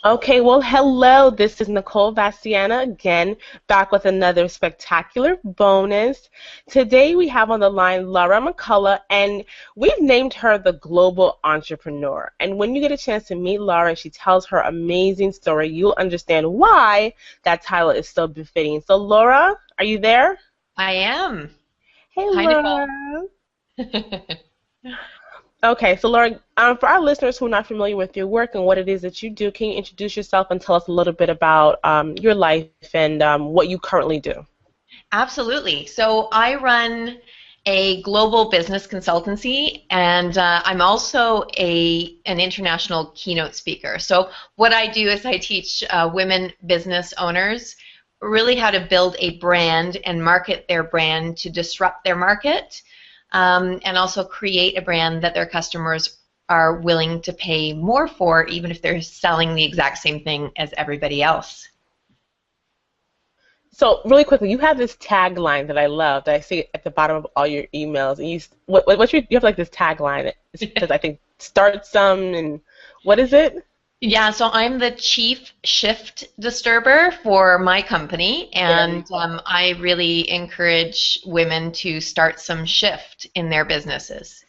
Okay, well, hello. This is Nicole Bastiana again, back with another spectacular bonus. Today we have on the line Lara McCullough, and we've named her the Global Entrepreneur. And when you get a chance to meet Lara and she tells her amazing story, you'll understand why that title is so befitting. So, Laura, are you there? I am. Hey, Hi, Nicole. Laura. Okay, so Laura, for our listeners who are not familiar with your work and what it is that you do, can you introduce yourself and tell us a little bit about your life and what you currently do? Absolutely. So I run a global business consultancy, and I'm also an international keynote speaker. So what I do is I teach women business owners really how to build a brand and market their brand to disrupt their market, and also create a brand that their customers are willing to pay more for, even if they're selling the exact same thing as everybody else. So, really quickly, you have this tagline that I love that I see at the bottom of all your emails. And you have like this tagline. It says, I think, start some, and what is it? Yeah, so I'm the chief shift disturber for my company, There you and go. I really encourage women to start some shift in their businesses.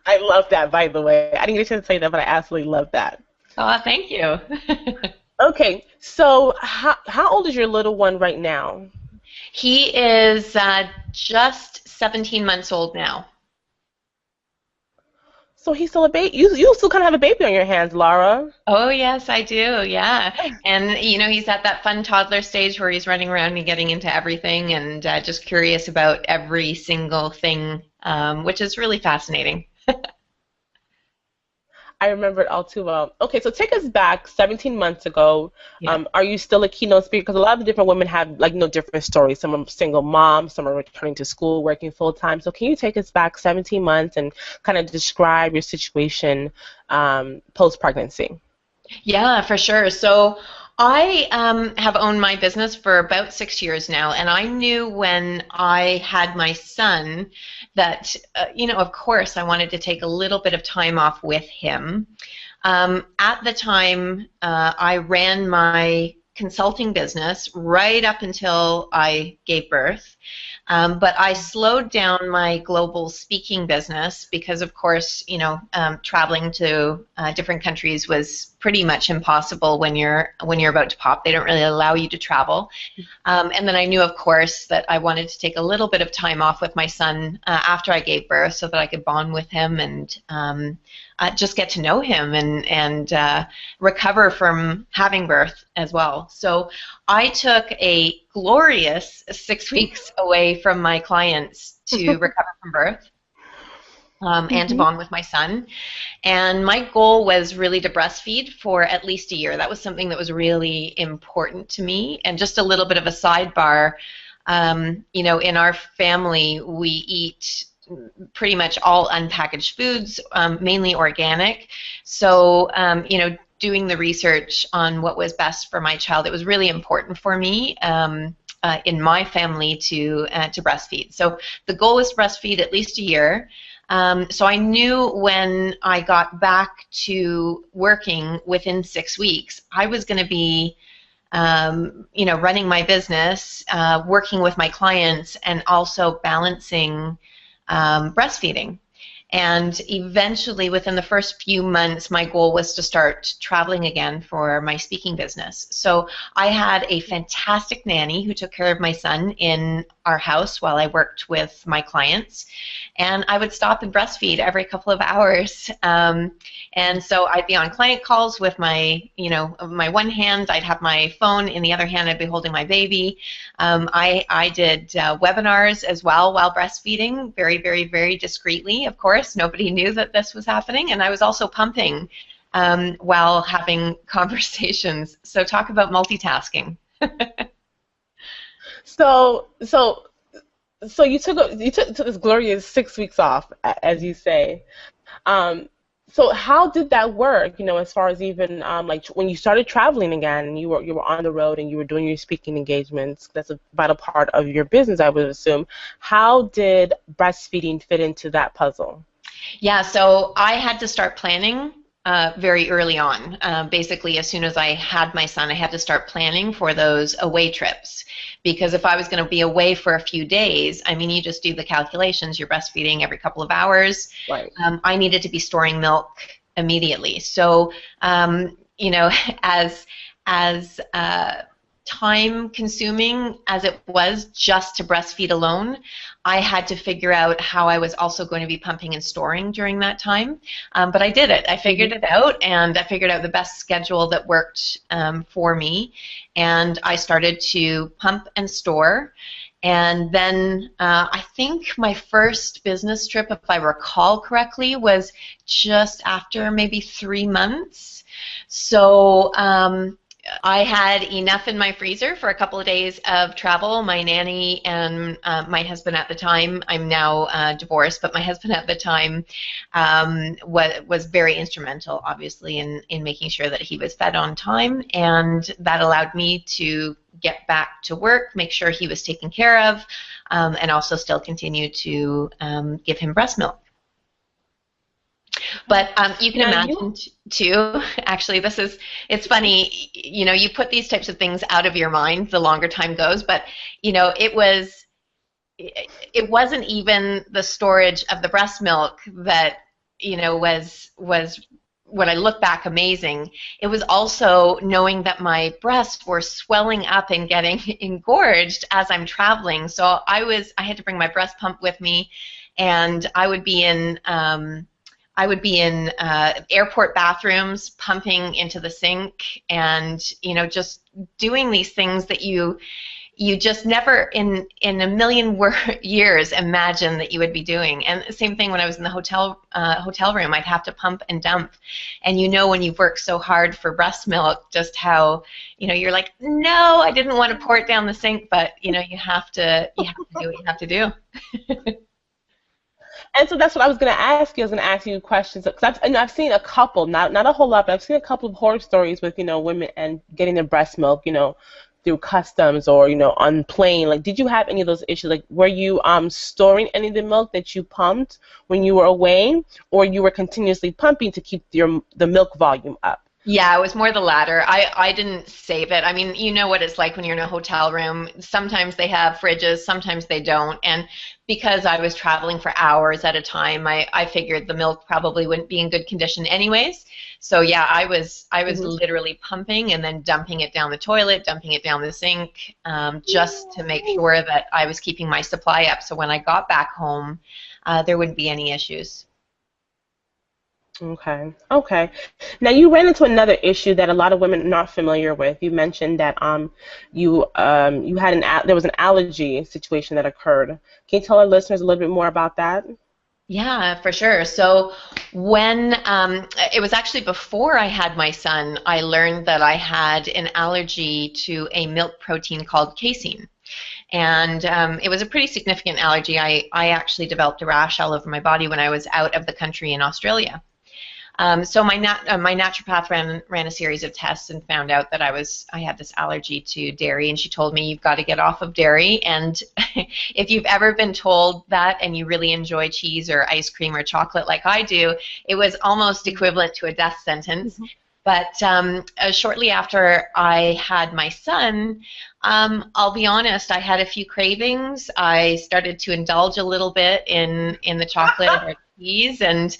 I love that, by the way. I didn't get a chance to say that, but I absolutely love that. Oh, thank you. Okay, so how old is your little one right now? He is just 17 months old now. So he's still a baby. You still kind of have a baby on your hands, Laura. Oh, yes, I do. Yeah. And, he's at that fun toddler stage where he's running around and getting into everything and just curious about every single thing, which is really fascinating. I remember it all too well. Okay, so take us back 17 months ago. Yeah. Are you still a keynote speaker? Because a lot of different women have like no different stories. Some are single moms, some are returning to school, working full time. So can you take us back 17 months and kind of describe your situation post pregnancy? Yeah, for sure. So I have owned my business for about 6 years now, and I knew when I had my son that, of course, I wanted to take a little bit of time off with him. At the time, I ran my consulting business right up until I gave birth. But I slowed down my global speaking business because, of course, traveling to different countries was pretty much impossible when you're about to pop. They don't really allow you to travel. And then I knew, of course, that I wanted to take a little bit of time off with my son after I gave birth so that I could bond with him and just get to know him and recover from having birth as well. So I took a glorious 6 weeks away from my clients to recover from birth. And to Hmm. bond with my son. And my goal was really to breastfeed for at least a year. That was something that was really important to me. And just a little bit of a sidebar, in our family, we eat pretty much all unpackaged foods, mainly organic. So, doing the research on what was best for my child, it was really important for me. In my family to breastfeed. So the goal was to breastfeed at least a year. So I knew when I got back to working within 6 weeks, I was going to be, running my business, working with my clients, and also balancing breastfeeding. And eventually, within the first few months, my goal was to start traveling again for my speaking business. So I had a fantastic nanny who took care of my son in our house while I worked with my clients. And I would stop and breastfeed every couple of hours. And so I'd be on client calls with my one hand, I'd have my phone, in the other hand, I'd be holding my baby. I did webinars as well while breastfeeding, very, very, very discreetly, of course. Nobody knew that this was happening. And I was also pumping while having conversations. So talk about multitasking. So, so, so you took this glorious 6 weeks off, as you say. Um, so how did that work? As far as even like when you started traveling again, and you were on the road and you were doing your speaking engagements. That's a vital part of your business, I would assume. How did breastfeeding fit into that puzzle? Yeah, so I had to start planning very early on. Basically, as soon as I had my son, I had to start planning for those away trips. Because if I was going to be away for a few days, I mean, you just do the calculations. You're breastfeeding every couple of hours. Right. I needed to be storing milk immediately. So, you know, as time consuming as it was just to breastfeed alone, I had to figure out how I was also going to be pumping and storing during that time. But I did it. I figured it out, and I figured out the best schedule that worked for me. And I started to pump and store. And then I think my first business trip, if I recall correctly, was just after maybe 3 months. So I had enough in my freezer for a couple of days of travel. My nanny and my husband at the time, I'm now divorced, but my husband at the time was very instrumental, obviously, in making sure that he was fed on time, and that allowed me to get back to work, make sure he was taken care of, and also still continue to give him breast milk. But you can imagine, too, actually, it's funny, you know, you put these types of things out of your mind the longer time goes, but, you know, it wasn't even the storage of the breast milk that, you know, was when I look back amazing. It was also knowing that my breasts were swelling up and getting engorged as I'm traveling. So I had to bring my breast pump with me, and I would be in airport bathrooms pumping into the sink, and, you know, just doing these things that you just never in a million years imagine that you would be doing. And the same thing when I was in the hotel room, I'd have to pump and dump. And you know, when you've worked so hard for breast milk, just how, you know, you're like, no, I didn't want to pour it down the sink, but, you know, you have to do what you have to do. And so that's what I was going to ask you. I was going to ask you questions, because I've seen a couple, not a whole lot, but I've seen a couple of horror stories with, you know, women and getting their breast milk, you know, through customs or, you know, on plane. Like, did you have any of those issues? Like, were you storing any of the milk that you pumped when you were away, or you were continuously pumping to keep the milk volume up? Yeah, it was more the latter. I didn't save it. I mean, you know what it's like when you're in a hotel room. Sometimes they have fridges, sometimes they don't. And because I was traveling for hours at a time, I figured the milk probably wouldn't be in good condition anyways. So yeah, I was literally pumping and then dumping it down the toilet, dumping it down the sink, just to make sure that I was keeping my supply up. So when I got back home, there wouldn't be any issues. Okay. Okay. Now you ran into another issue that a lot of women are not familiar with. You mentioned that you had there was an allergy situation that occurred. Can you tell our listeners a little bit more about that? Yeah, for sure. So when it was actually before I had my son, I learned that I had an allergy to a milk protein called casein. And it was a pretty significant allergy. I actually developed a rash all over my body when I was out of the country in Australia. So my naturopath ran a series of tests and found out that I had this allergy to dairy, and she told me, you've got to get off of dairy. And if you've ever been told that and you really enjoy cheese or ice cream or chocolate like I do, it was almost equivalent to a death sentence. But shortly after I had my son, I'll be honest, I had a few cravings. I started to indulge a little bit in the chocolate or cheese, and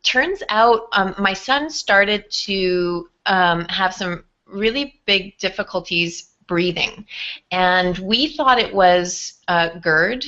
turns out my son started to have some really big difficulties breathing, and we thought it was GERD.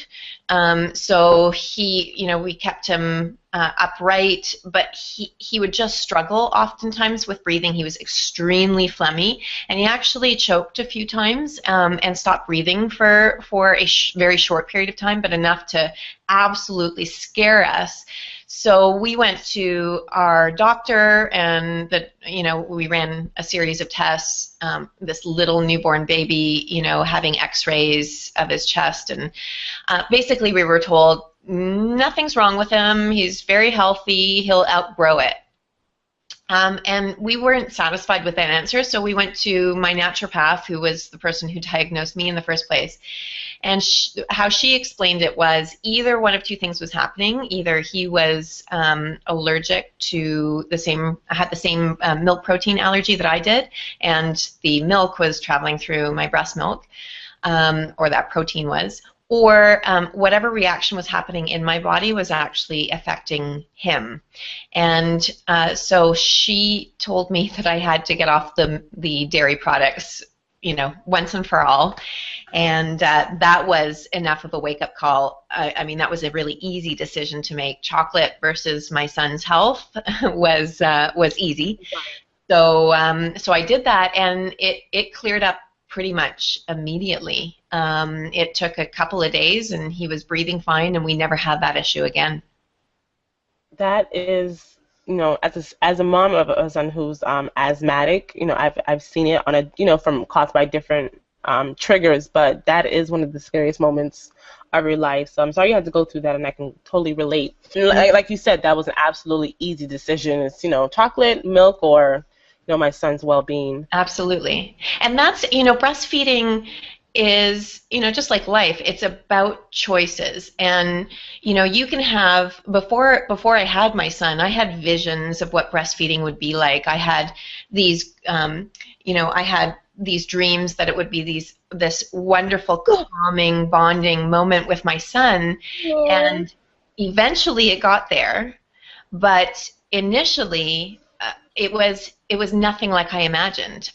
So we kept him upright, but he would just struggle oftentimes with breathing. He was extremely phlegmy, and he actually choked a few times and stopped breathing for a very short period of time, but enough to absolutely scare us. So we went to our doctor, and we ran a series of tests. This little newborn baby, having X-rays of his chest, and basically we were told nothing's wrong with him. He's very healthy. He'll outgrow it. And we weren't satisfied with that answer, so we went to my naturopath, who was the person who diagnosed me in the first place. And how she explained it was either one of two things was happening. Either he was allergic to had the same milk protein allergy that I did, and the milk was traveling through my breast milk, or that protein was, or whatever reaction was happening in my body was actually affecting him. And so she told me that I had to get off the dairy products, once and for all. And that was enough of a wake-up call. I mean, that was a really easy decision to make. Chocolate versus my son's health was easy. So so I did that, and it cleared up pretty much immediately. It took a couple of days, and he was breathing fine, and we never had that issue again. That is, as a mom of a son who's asthmatic, I've seen it on from caused by different triggers, but that is one of the scariest moments of your life. So I'm sorry you had to go through that, and I can totally relate. Like you said, that was an absolutely easy decision. It's chocolate, milk, or my son's well-being. Absolutely. And that's, breastfeeding is, just like life, it's about choices. And, you can have, before I had my son, I had visions of what breastfeeding would be like. I had these, I had these dreams that it would be this wonderful, calming, bonding moment with my son. And eventually it got there. But initially, it was nothing like I imagined.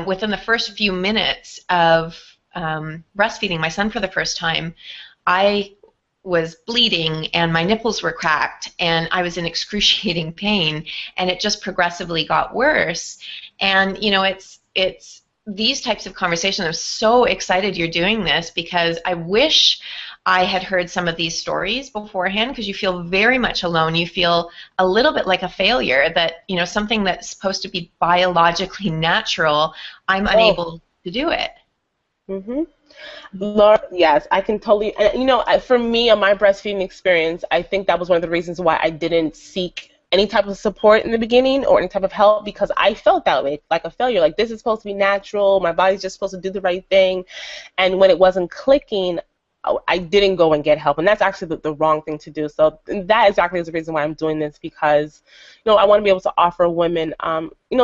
Within the first few minutes of breastfeeding my son for the first time, I was bleeding and my nipples were cracked and I was in excruciating pain, and it just progressively got worse. And it's these types of conversations. I'm so excited you're doing this, because I wish I had heard some of these stories beforehand, because you feel very much alone. You feel a little bit like a failure, that something that's supposed to be biologically natural, I'm unable to do it. Mm-hmm. Laura, yes, I can totally. For me, on my breastfeeding experience, I think that was one of the reasons why I didn't seek any type of support in the beginning or any type of help, because I felt that way, like a failure. Like, this is supposed to be natural. My body's just supposed to do the right thing. And when it wasn't clicking, I didn't go and get help, and that's actually the wrong thing to do. So that exactly is the reason why I'm doing this, because I want to be able to offer women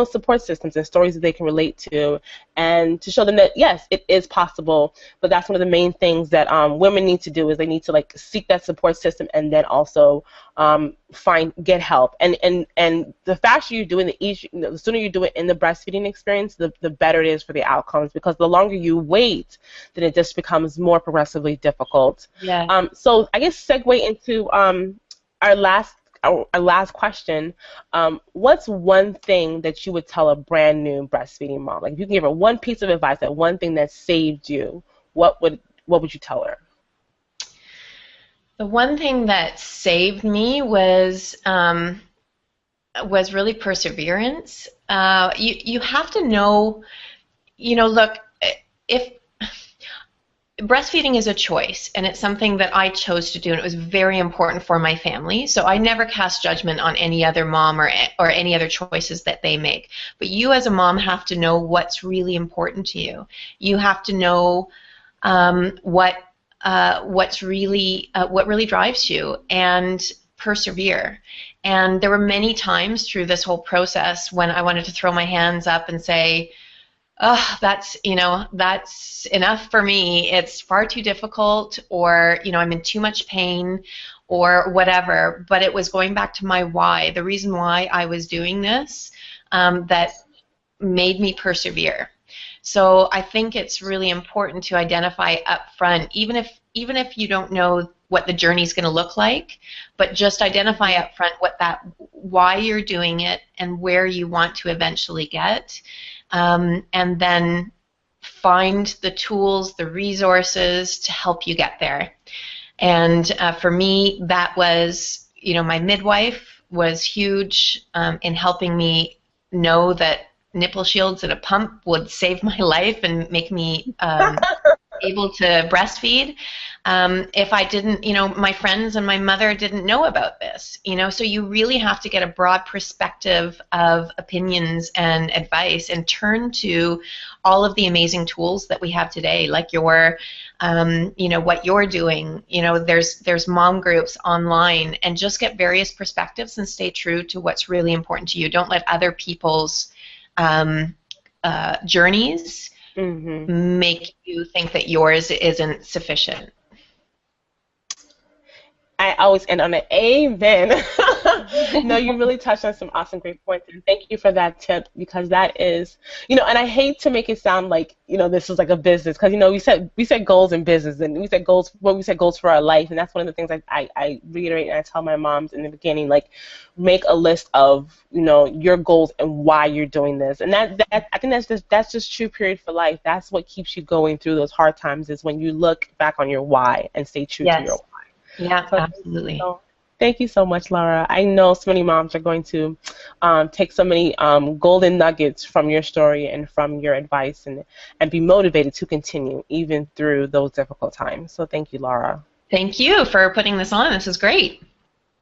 support systems and stories that they can relate to, and to show them that yes, it is possible. But that's one of the main things that women need to do, is they need to seek that support system, and then also get help. And the faster you do it, the sooner you do it in the breastfeeding experience, the better it is for the outcomes, because the longer you wait, then it just becomes more progressively difficult. Yeah. So I guess segue into our last question. What's one thing that you would tell a brand new breastfeeding mom? Like, if you can give her one piece of advice, that one thing that saved you, what would you tell her? The one thing that saved me was really perseverance. You have to know, look, if breastfeeding is a choice, and it's something that I chose to do, and it was very important for my family. So I never cast judgment on any other mom or any other choices that they make. But you as a mom have to know what's really important to you. You have to know what really drives you, and persevere. And there were many times through this whole process when I wanted to throw my hands up and say, oh, that's enough for me. It's far too difficult, or, I'm in too much pain, or whatever. But it was going back to my why, the reason why I was doing this, that made me persevere. So I think it's really important to identify up front, even if you don't know what the journey is going to look like, but just identify up front why you're doing it and where you want to eventually get. And then find the tools, the resources to help you get there. And for me, that was, my midwife was huge in helping me know that nipple shields and a pump would save my life and make me able to breastfeed. if I didn't, my friends and my mother didn't know about this, so you really have to get a broad perspective of opinions and advice and turn to all of the amazing tools that we have today, like what you're doing. There's mom groups online, and just get various perspectives and stay true to what's really important to you. Don't let other people's journeys make you think that yours isn't sufficient. I always end on an amen. No, you really touched on some awesome, great points, and thank you for that tip, because that is, and I hate to make it sound like, this is like a business, because, we set goals in business, and we set goals for our life, and that's one of the things I reiterate, and I tell my moms in the beginning, like, make a list of, your goals and why you're doing this, and that I think that's just true, period, for life. That's what keeps you going through those hard times, is when you look back on your why and stay true to your why. Yeah, so, absolutely. Thank you so much, Lara. I know so many moms are going to take so many golden nuggets from your story and from your advice, and be motivated to continue even through those difficult times. So thank you, Lara. Thank you for putting this on. This is great.